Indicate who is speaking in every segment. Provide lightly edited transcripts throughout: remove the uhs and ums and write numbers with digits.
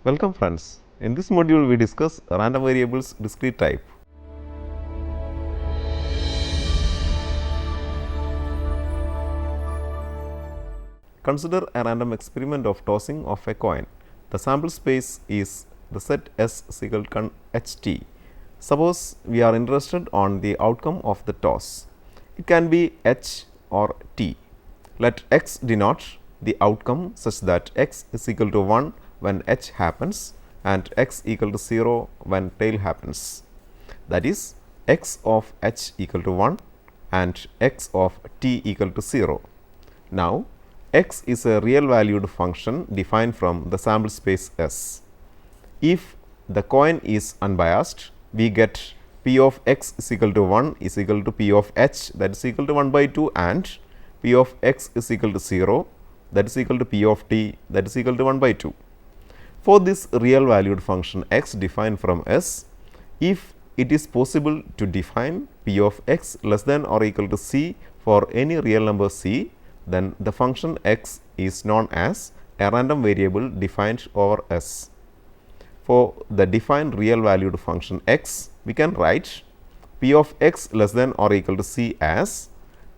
Speaker 1: Welcome friends. In this module we discuss random variables discrete type. Consider a random experiment of tossing of a coin. The sample space is the set S is equal to HT. Suppose we are interested on the outcome of the toss. It can be H or T. Let X denote the outcome such that X is equal to 1 when H happens and X equal to 0 when tail happens. That is, X of H equal to 1 and X of T equal to 0. Now, X is a real valued function defined from the sample space S. If the coin is unbiased, we get P of X is equal to 1 is equal to P of H, that is equal to 1 by 2, and P of X is equal to 0, that is equal to P of T, that is equal to 1 by 2. For this real valued function X defined from S, if it is possible to define P of X less than or equal to C for any real number C, then the function X is known as a random variable defined over S. For the defined real valued function X, we can write P of X less than or equal to C as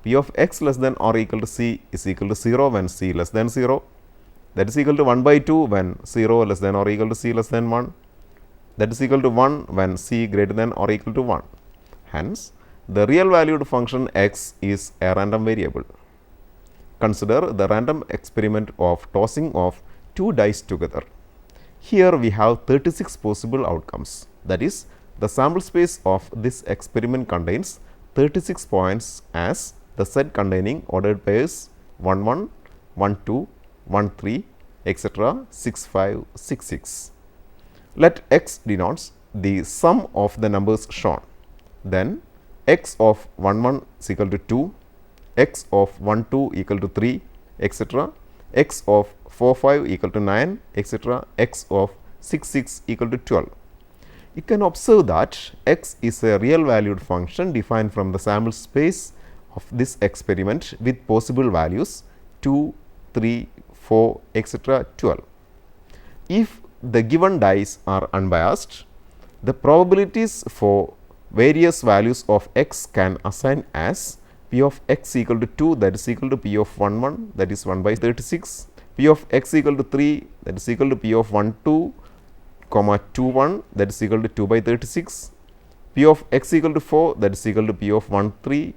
Speaker 1: P of X less than or equal to C is equal to 0 when C less than 0, that is equal to 1 by 2 when 0 less than or equal to C less than 1, that is equal to 1 when C greater than or equal to 1. Hence, the real valued function X is a random variable. Consider the random experiment of tossing of two dice together. Here we have 36 possible outcomes, that is, the sample space of this experiment contains 36 points as the set containing ordered pairs 1 1, 1 2, 1 3, etc. 6 5, 6 6. Let X denotes the sum of the numbers shown. Then X of 1 1 is equal to 2, X of 1 2 equal to 3, etc. X of 4 5 equal to 9, etc. X of 6 6 equal to 12. You can observe that X is a real valued function defined from the sample space of this experiment with possible values 2, 3, 4, etc. 12. If the given dice are unbiased, the probabilities for various values of X can assign as P of X equal to 2, that is equal to P of 1 1, that is 1 by 36, P of X equal to 3, that is equal to P of 1 2, 2 1, that is equal to 2 by 36, P of X equal to 4, that is equal to P of 1 3,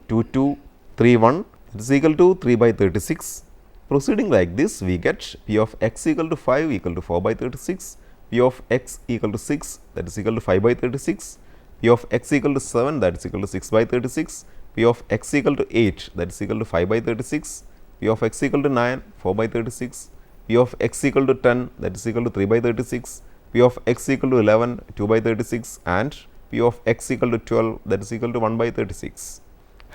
Speaker 1: 2 2, 3 1, that is equal to 3 by 36. Proceeding like this, we get P of X equal to 5 equal to 4 by 36, P of X equal to 6, that is equal to 5 by 36, P of X equal to 7, that is equal to 6 by 36, P of X equal to 8, that is equal to 5 by 36, P of X equal to 9, 4 by 36, P of X equal to 10, that is equal to 3 by 36, P of X equal to 11, 2 by 36, and P of X equal to 12, that is equal to 1 by 36.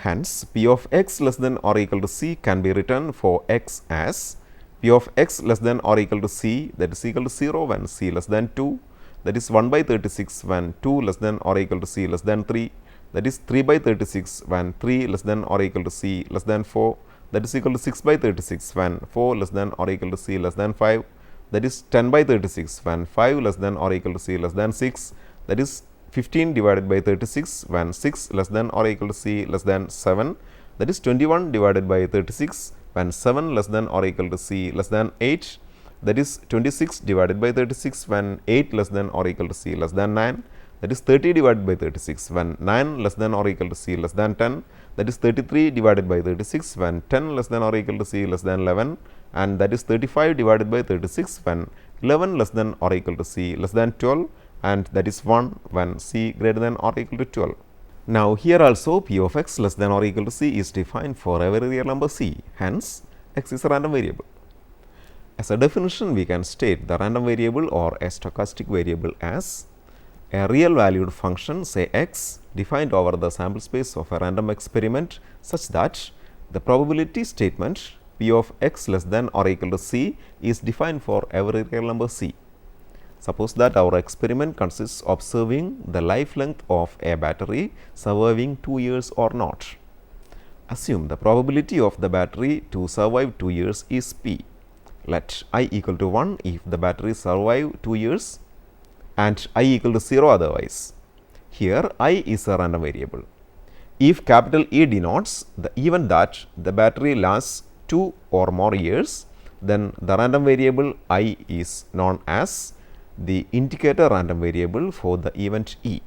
Speaker 1: Hence, P of X less than or equal to C can be written for X as P of X less than or equal to C, that is equal to 0 when C less than 2, that is 1 by 36 when 2 less than or equal to C less than 3, that is 3 by 36 when 3 less than or equal to C less than 4, that is equal to 6 by 36 when 4 less than or equal to C less than 5, that is 10 by 36 when 5 less than or equal to C less than 6, that is 15 divided by 36 when 6 less than or equal to C less than 7, that is 21 divided by 36 when 7 less than or equal to C less than 8, that is 26 divided by 36 when 8 less than or equal to C less than 9, that is 30 divided by 36 when 9 less than or equal to C less than 10, that is 33 divided by 36 when 10 less than or equal to C less than 11, and that is 35 divided by 36 when 11 less than or equal to C less than 12, and that is 1 when C greater than or equal to 12. Now, here also P of X less than or equal to C is defined for every real number C. Hence, X is a random variable. As a definition, we can state the random variable or a stochastic variable as a real valued function, say X, defined over the sample space of a random experiment such that the probability statement P of X less than or equal to C is defined for every real number C. Suppose that our experiment consists of observing the life length of a battery surviving 2 years or not. Assume the probability of the battery to survive 2 years is P. let I equal to 1 if the battery survive 2 years and I equal to 0 otherwise. Here I is a random variable. If capital E denotes the event that the battery lasts 2 or more years, then the random variable I is known as the indicator random variable for the event E.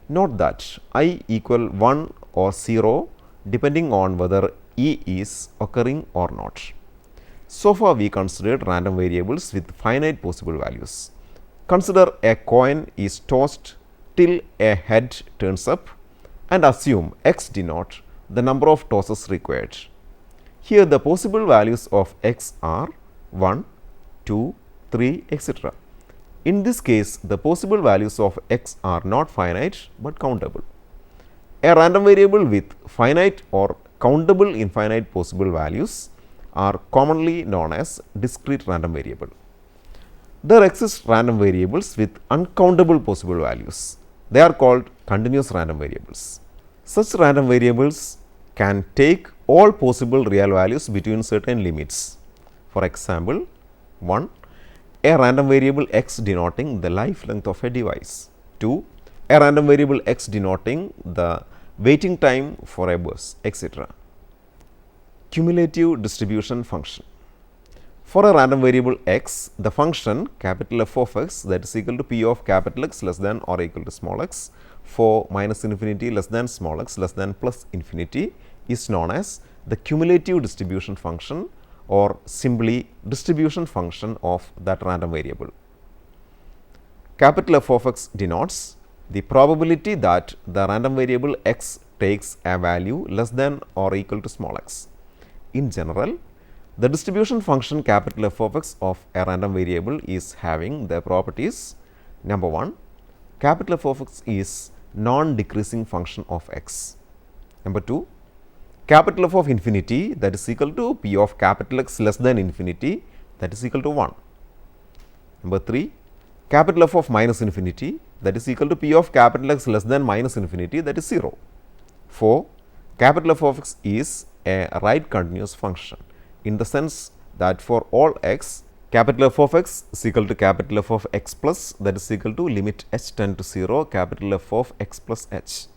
Speaker 1: Note that I equal 1 or 0 depending on whether E is occurring or not. So far we considered random variables with finite possible values. Consider a coin is tossed till a head turns up and assume x denote the number of tosses required. Here the possible values of x are 1, 2, 3, etc. In this case, the possible values of x are not finite, but countable. A random variable with finite or countable infinite possible values are commonly known as discrete random variable. There exist random variables with uncountable possible values. They are called continuous random variables. Such random variables can take all possible real values between certain limits. For example, 1. A random variable x denoting the life length of a device. 2. A random variable x denoting the waiting time for a bus, etc. Cumulative distribution function. For a random variable x, the function capital F of x that is equal to p of capital X less than or equal to small x for minus infinity less than small x less than plus infinity is known as the cumulative distribution function or simply distribution function of that random variable. Capital F of x denotes the probability that the random variable x takes a value less than or equal to small x. In general, the distribution function capital F of x of a random variable is having the properties. Number 1, capital F of x is non-decreasing function of x. Number 2, capital F of infinity that is equal to p of capital X less than infinity that is equal to 1. Number 3, capital F of minus infinity that is equal to p of capital X less than minus infinity that is 0. 4, capital F of x is a right continuous function in the sense that for all x, capital F of x is equal to capital F of x plus that is equal to limit h tend to 0 capital F of x plus h.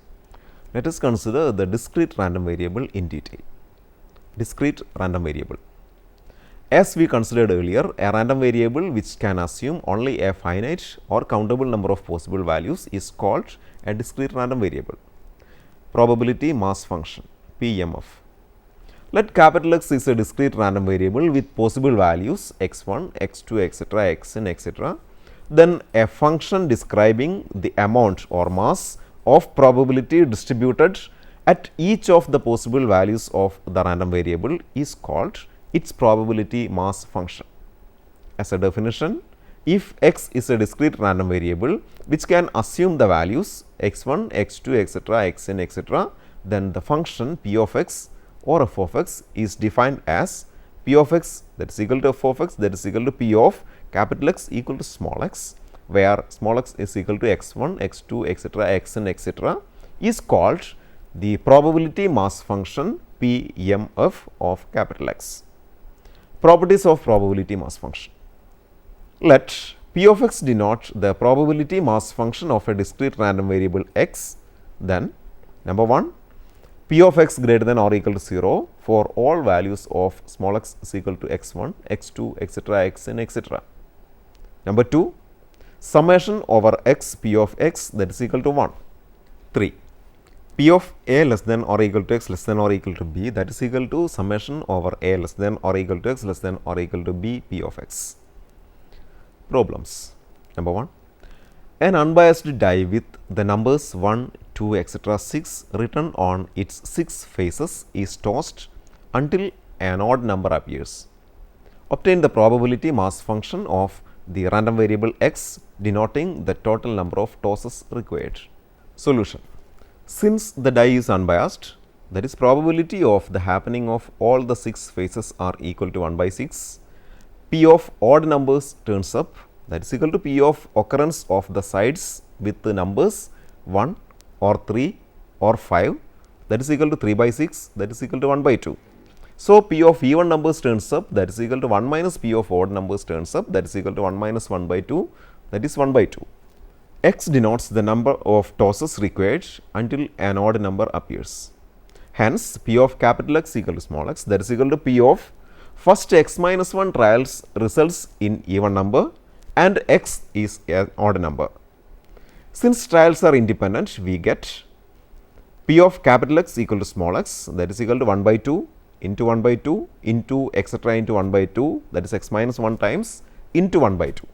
Speaker 1: Let us consider the discrete random variable in detail. Discrete random variable. As we considered earlier, a random variable which can assume only a finite or countable number of possible values is called a discrete random variable. Probability mass function PMF. Let capital X is a discrete random variable with possible values x1, x2, etc., xn, etc. Then a function describing the amount or mass of probability distributed at each of the possible values of the random variable is called its probability mass function. As a definition, if x is a discrete random variable which can assume the values x1, x2, etc., xn, etc., then the function p of x or f of x is defined as p of x that is equal to f of x that is equal to p of capital X equal to small x, where small x is equal to x1, x2, etc., xn, etc., is called the probability mass function PMF of capital X. Properties of probability mass function. Let p of x denote the probability mass function of a discrete random variable x, then number 1, p of x greater than or equal to 0 for all values of small x is equal to x1, x2, etc., xn, etc. Number 2, summation over x p of x that is equal to 1. 3, p of a less than or equal to x less than or equal to b that is equal to summation over a less than or equal to x less than or equal to b p of x. Problems. Number 1, an unbiased die with the numbers 1, 2, etc., 6 written on its 6 faces is tossed until an odd number appears. Obtain the probability mass function of the random variable x denoting the total number of tosses required. Solution. Since the die is unbiased, that is probability of the happening of all the 6 faces are equal to 1 by 6, p of odd numbers turns up that is equal to p of occurrence of the sides with the numbers 1 or 3 or 5 that is equal to 3 by 6 that is equal to 1 by 2. So, P of even numbers turns up, that is equal to 1 minus P of odd numbers turns up, that is equal to 1 minus 1 by 2, that is 1 by 2. X denotes the number of tosses required until an odd number appears. Hence, P of capital X equal to small x, that is equal to P of first x minus 1 trials results in even number and x is an odd number. Since trials are independent, we get P of capital X equal to small x, that is equal to 1 by 2 into 1 by 2 into etc. into 1 by 2, that is x minus 1 times into 1 by 2.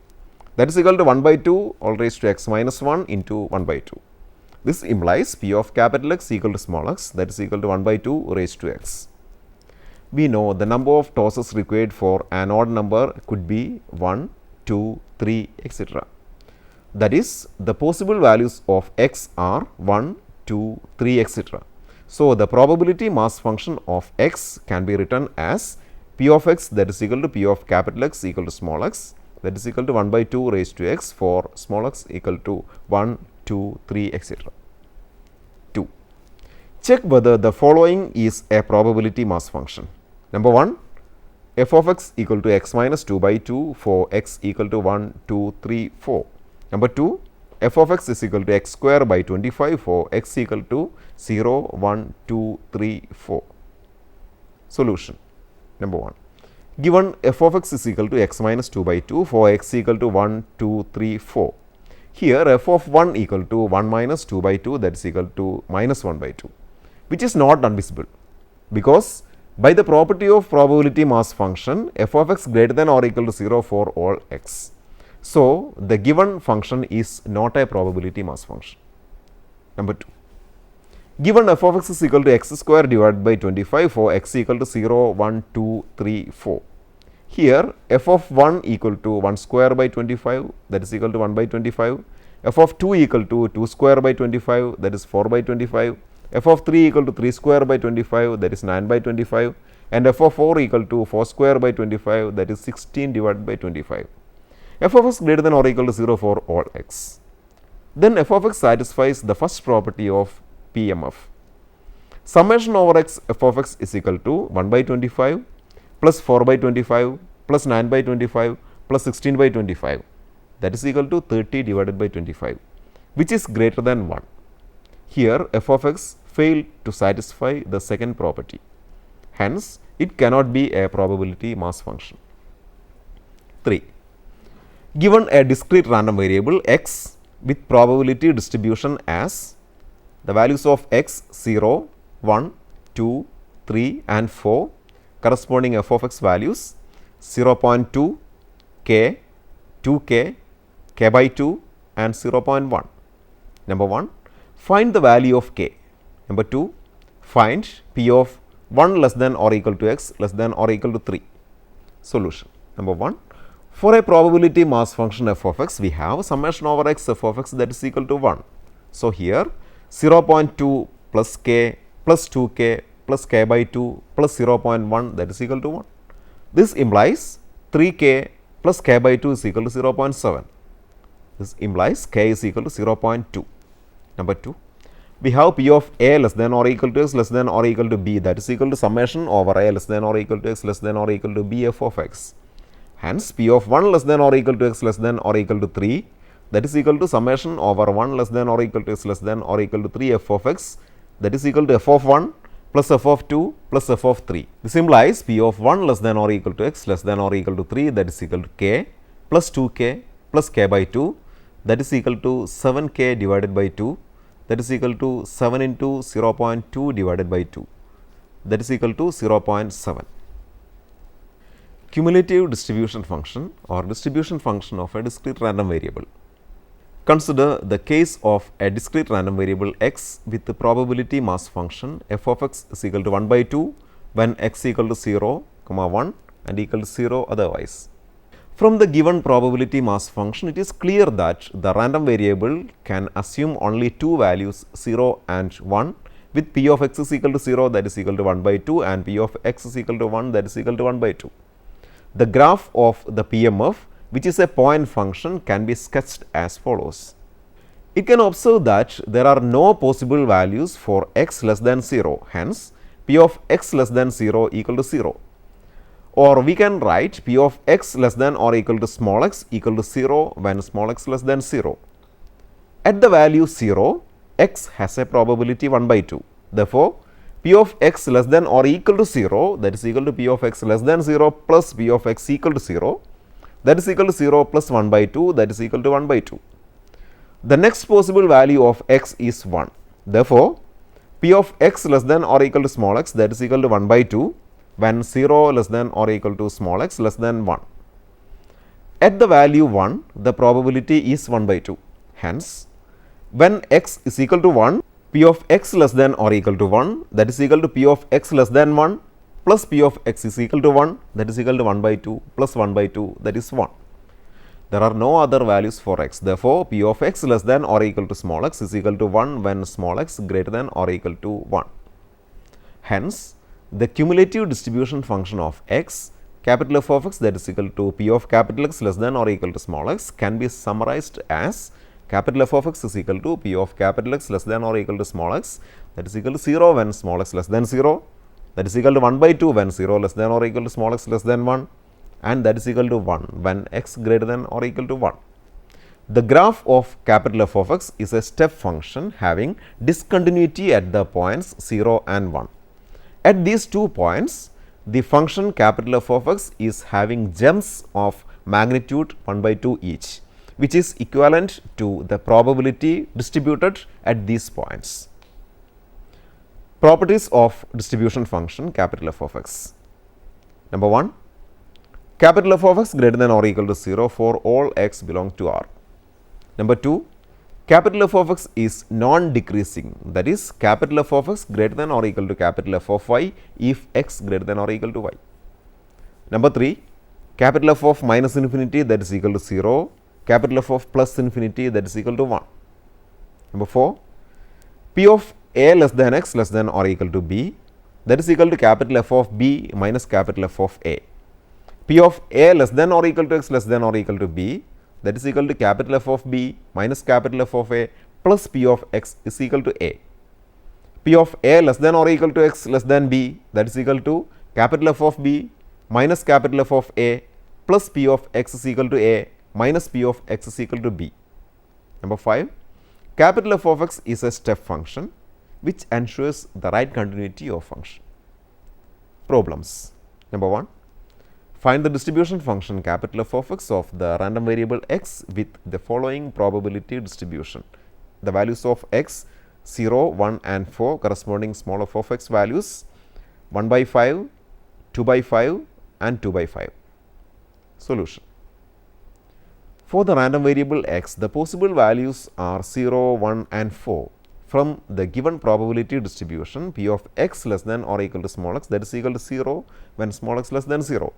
Speaker 1: That is equal to 1 by 2 all raised to x minus 1 into 1 by 2. This implies P of capital X equal to small x, that is equal to 1 by 2 raised to x. We know the number of tosses required for an odd number could be 1, 2, 3, etc. That is, the possible values of x are 1, 2, 3, etc. So, the probability mass function of x can be written as P of x, that is equal to P of capital X equal to small x, that is equal to 1 by 2 raised to x for small x equal to 1, 2, 3, etc. 2. Check whether the following is a probability mass function. Number 1, f of x equal to x minus 2 by 2 for x equal to 1, 2, 3, 4. Number 2, f of x is equal to x square by 25 for x equal to 0, 1, 2, 3, 4. Solution. Number 1. Given f of x is equal to x minus 2 by 2 for x equal to 1, 2, 3, 4. Here f of 1 equal to 1 minus 2 by 2, that is equal to minus 1 by 2, which is not divisible, because by the property of probability mass function, f of x greater than or equal to 0 for all x. So, the given function is not a probability mass function. Number 2. Given f of x is equal to x square divided by 25 for x equal to 0, 1, 2, 3, 4. Here f of 1 equal to 1 square by 25, that is equal to 1 by 25. F of 2 equal to 2 square by 25, that is 4 by 25. F of 3 equal to 3 square by 25, that is 9 by 25, and f of 4 equal to 4 square by 25, that is 16 divided by 25. F of x greater than or equal to 0 for all x. Then f of x satisfies the first property of PMF. Summation over x f of x is equal to 1 by 25 plus 4 by 25 plus 9 by 25 plus 16 by 25, that is equal to 30 divided by 25, which is greater than 1. Here f of x failed to satisfy the second property. Hence, it cannot be a probability mass function. 3. Given a discrete random variable x with probability distribution as the values of x 0, 1, 2, 3 and 4, corresponding f of x values 0.2, k, 2k, k by 2 and 0.1. Number 1, find the value of k. Number 2, find p of 1 less than or equal to x less than or equal to 3. Solution. Number 1, for a probability mass function f of x, we have summation over x f of x that is equal to 1. So, here 0.2 plus k plus 2k plus k by 2 plus 0.1, that is equal to 1. This implies 3k plus k by 2 is equal to 0.7. This implies k is equal to 0.2. Number 2, we have p of a less than or equal to x less than or equal to b, that is equal to summation over a less than or equal to x less than or equal to b f of x. Hence, p of 1 less than or equal to x less than or equal to 3, that is equal to summation over 1 less than or equal to x less than or equal to 3 f of x, that is equal to f of 1 plus f of 2 plus f of 3. This implies p of 1 less than or equal to x less than or equal to 3, that is equal to k plus 2k plus k by 2, that is equal to 7k divided by 2, that is equal to 7 into 0.2 divided by 2, that is equal to 0.7. Cumulative distribution function or distribution function of a discrete random variable. Consider the case of a discrete random variable x with the probability mass function f of x is equal to 1 by 2 when x equal to 0, 1 and equal to 0 otherwise. From the given probability mass function, it is clear that the random variable can assume only two values 0 and 1 with p of x is equal to 0, that is equal to 1 by 2 and p of x is equal to 1, that is equal to 1 by 2. The graph of the PMF, which is a point function, can be sketched as follows. It can observe that there are no possible values for x less than 0. Hence, p of x less than 0 equal to 0. Or we can write p of x less than or equal to small x equal to 0 when small x less than 0. At the value 0, x has a probability 1 by 2. Therefore, p of x less than or equal to 0, that is equal to p of x less than 0 plus p of x equal to 0, that is equal to 0 plus 1 by 2, that is equal to 1 by 2. The next possible value of x is 1. Therefore, p of x less than or equal to small x, that is equal to 1 by 2 when 0 less than or equal to small x less than 1. At the value 1, the probability is 1 by 2. Hence, when x is equal to 1, p of x less than or equal to 1, that is equal to p of x less than 1 plus p of x is equal to 1, that is equal to 1 by 2 plus 1 by 2, that is 1. There are no other values for x. Therefore, p of x less than or equal to small x is equal to 1 when small x greater than or equal to 1. Hence, the cumulative distribution function of x, capital F of x, that is equal to p of capital X less than or equal to small x, can be summarized as capital F of x is equal to p of capital X less than or equal to small x, that is equal to 0 when small x less than 0, that is equal to 1 by 2 when 0 less than or equal to small x less than 1, and that is equal to 1 when x greater than or equal to 1. The graph of capital F of x is a step function having discontinuity at the points 0 and 1. At these 2 points, the function capital F of x is having jumps of magnitude 1 by 2 each, which is equivalent to the probability distributed at these points. Properties of distribution function capital F of x. Number 1, capital F of x greater than or equal to 0 for all x belong to R. Number 2, capital F of x is non-decreasing, that is capital F of x greater than or equal to capital F of y if x greater than or equal to y. Number 3, capital F of minus infinity, that is equal to 0, capital F of plus infinity, that is equal to 1. Number 4, p of a less than x less than or equal to b, that is equal to capital F of b minus capital F of a. P of a less than or equal to x less than or equal to b, that is equal to capital F of b minus capital F of a plus p of x is equal to a. P of a less than or equal to x less than b, that is equal to capital F of b minus capital F of a plus p of x is equal to a minus p of x is equal to b. Number 5, capital F of x is a step function which ensures the right continuity of function. Problems. Number 1, find the distribution function capital F of x of the random variable x with the following probability distribution. The values of x 0, 1 and 4 corresponding small f of x values 1 by 5, 2 by 5 and 2 by 5. Solution. For the random variable x, the possible values are 0, 1 and 4. From the given probability distribution p of x less than or equal to small x, that is equal to 0 when small x less than 0.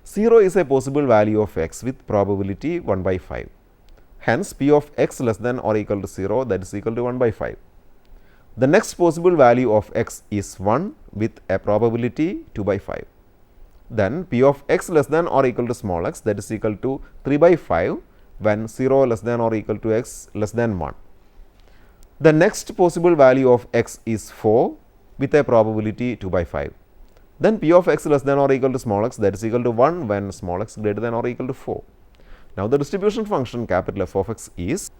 Speaker 1: 0 is a possible value of x with probability 1 by 5. Hence, p of x less than or equal to 0, that is equal to 1 by 5. The next possible value of x is 1 with a probability 2 by 5. Then p of x less than or equal to small x, that is equal to 3 by 5 when 0 less than or equal to x less than 1. The next possible value of x is 4 with a probability 2 by 5. Then p of x less than or equal to small x, that is equal to 1 when small x greater than or equal to 4. Now, the distribution function capital F of x is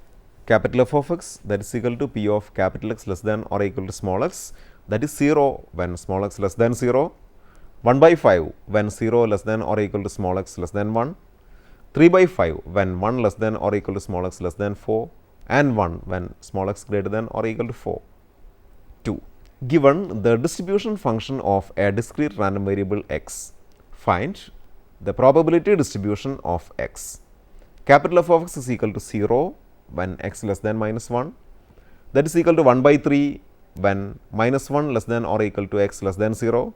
Speaker 1: capital F of x, that is equal to p of capital X less than or equal to small x, that is 0 when small x less than 0, 1 by 5 when 0 less than or equal to small x less than 1, 3 by 5 when 1 less than or equal to small x less than 4, and 1 when small x greater than or equal to 4. 2. Given the distribution function of a discrete random variable x, find the probability distribution of x. Capital F of x is equal to 0 when x less than minus 1, that is equal to 1 by 3 when minus 1 less than or equal to x less than 0,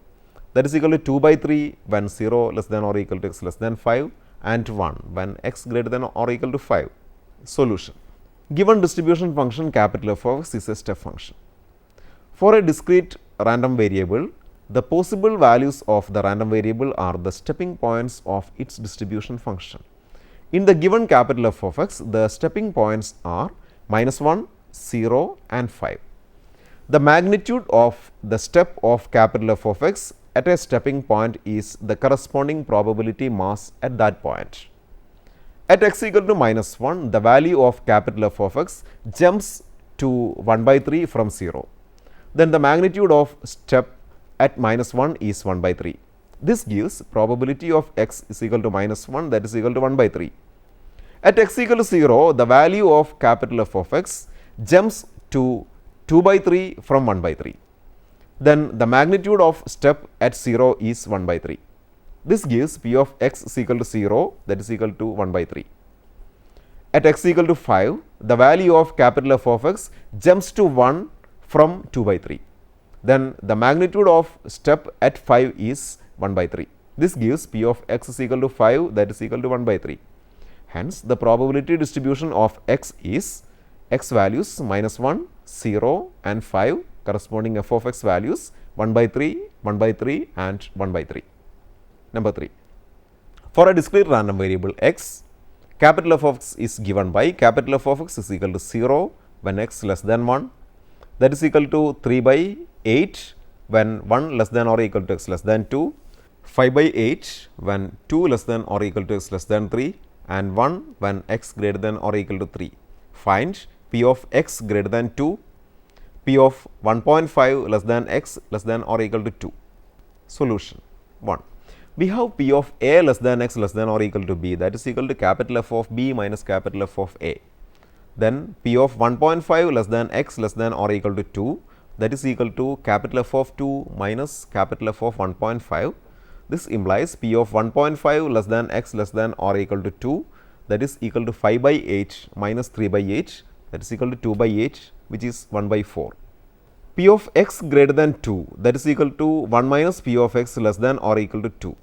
Speaker 1: that is equal to 2 by 3 when 0 less than or equal to x less than 5, and 1 when x greater than or equal to 5. Solution. Given distribution function capital F of x is a step function. For a discrete random variable, the possible values of the random variable are the stepping points of its distribution function. In the given capital F of x, the stepping points are minus 1, 0 and 5. The magnitude of the step of capital F of x at a stepping point is the corresponding probability mass at that point. At x equal to minus 1, the value of capital F of x jumps to 1 by 3 from 0. Then the magnitude of step at minus 1 is 1 by 3. This gives probability of x is equal to minus 1, that is equal to 1 by 3. At x equal to 0, the value of capital F of x jumps to 2 by 3 from 1 by 3. Then the magnitude of step at 0 is 1 by 3. This gives p of x is equal to 0, that is equal to 1 by 3. At x equal to 5, the value of capital F of x jumps to 1 from 2 by 3. Then the magnitude of step at 5 is 1 by 3. This gives p of x is equal to 5, that is equal to 1 by 3. Hence, the probability distribution of x is x values minus 1, 0 and 5 corresponding f of x values 1 by 3, 1 by 3 and 1 by 3. Number 3. For a discrete random variable x, capital F of x is given by capital F of x is equal to 0 when x less than 1, that is equal to 3 by 8 when 1 less than or equal to x less than 2, 5 by 8 when 2 less than or equal to x less than 3 and 1 when x greater than or equal to 3. Find p of x greater than 2, p of 1.5 less than x less than or equal to 2. Solution 1. We have p of a less than x less than or equal to b, that is equal to capital F of b minus capital F of a. Then p of 1.5 less than x less than or equal to 2, that is equal to capital F of 2 minus capital F of 1.5. This implies p of 1.5 less than x less than or equal to 2, that is equal to 5 by 8 minus 3 by 8, that is equal to 2 by 8, which is 1 by 4. P of x greater than 2, that is equal to 1 minus p of x less than or equal to 2.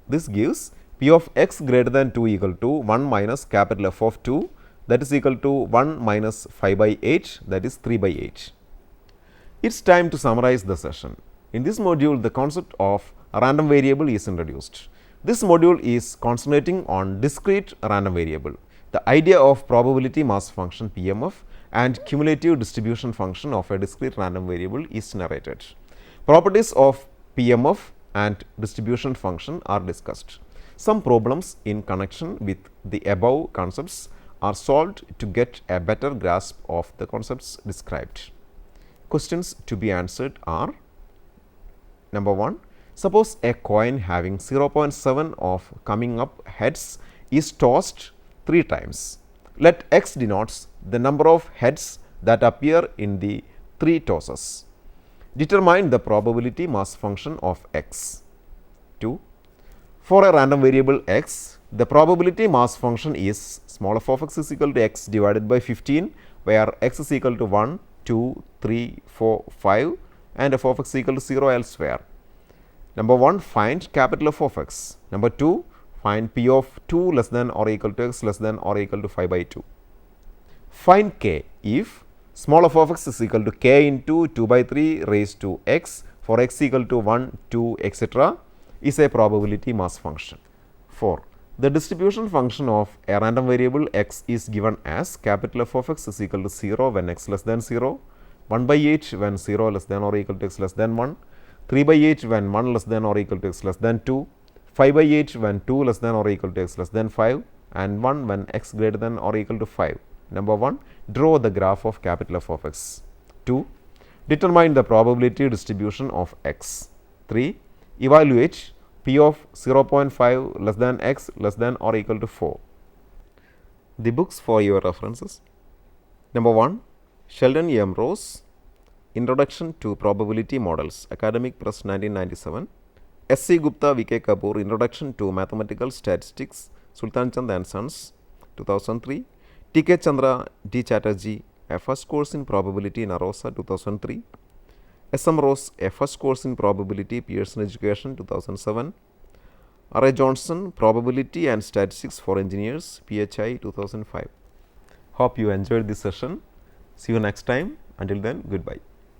Speaker 1: This gives p of x greater than 2 equal to 1 minus capital F of 2, that is equal to 1 minus 5 by 8, that is 3 by 8. It is time to summarize the session. In this module, the concept of a random variable is introduced. This module is concentrating on discrete random variable. The idea of probability mass function PMF and cumulative distribution function of a discrete random variable is narrated. Properties of PMF and distribution function are discussed. Some problems in connection with the above concepts are solved to get a better grasp of the concepts described. Questions to be answered are: number 1, suppose a coin having 0.7 of coming up heads is tossed 3 times. Let x denotes the number of heads that appear in the 3 tosses. Determine the probability mass function of x. 2. For a random variable x, the probability mass function is small f of x is equal to x divided by 15, where x is equal to 1, 2, 3, 4, 5 and f of x equal to 0 elsewhere. Number 1, find capital F of x. Number 2, find p of 2 less than or equal to x less than or equal to 5 by 2. Find k if small f of x is equal to k into 2 by 3 raised to x for x equal to 1, 2, etc. is a probability mass function. 4. The distribution function of a random variable x is given as capital F of x is equal to 0 when x less than 0, 1 by 8 when 0 less than or equal to x less than 1, 3 by 8 when 1 less than or equal to x less than 2, 5 by 8 when 2 less than or equal to x less than 5 and 1 when x greater than or equal to 5. Number 1, draw the graph of capital F of x. 2. Determine the probability distribution of x. 3. Evaluate p of 0.5 less than x less than or equal to 4. The books for your references. Number 1, Sheldon M. Ross, Introduction to Probability Models, Academic Press 1997. S.C. Gupta, V.K. Kapoor, Introduction to Mathematical Statistics, Sultan Chand and Sons, 2003. T.K. Chandra, D. Chatterjee, A First Course in Probability, Narosa, 2003. S.M. Ross, A First Course in Probability, Pearson Education, 2007. R.A. Johnson, Probability and Statistics for Engineers, PHI, 2005. Hope you enjoyed this session. See you next time. Until then, goodbye.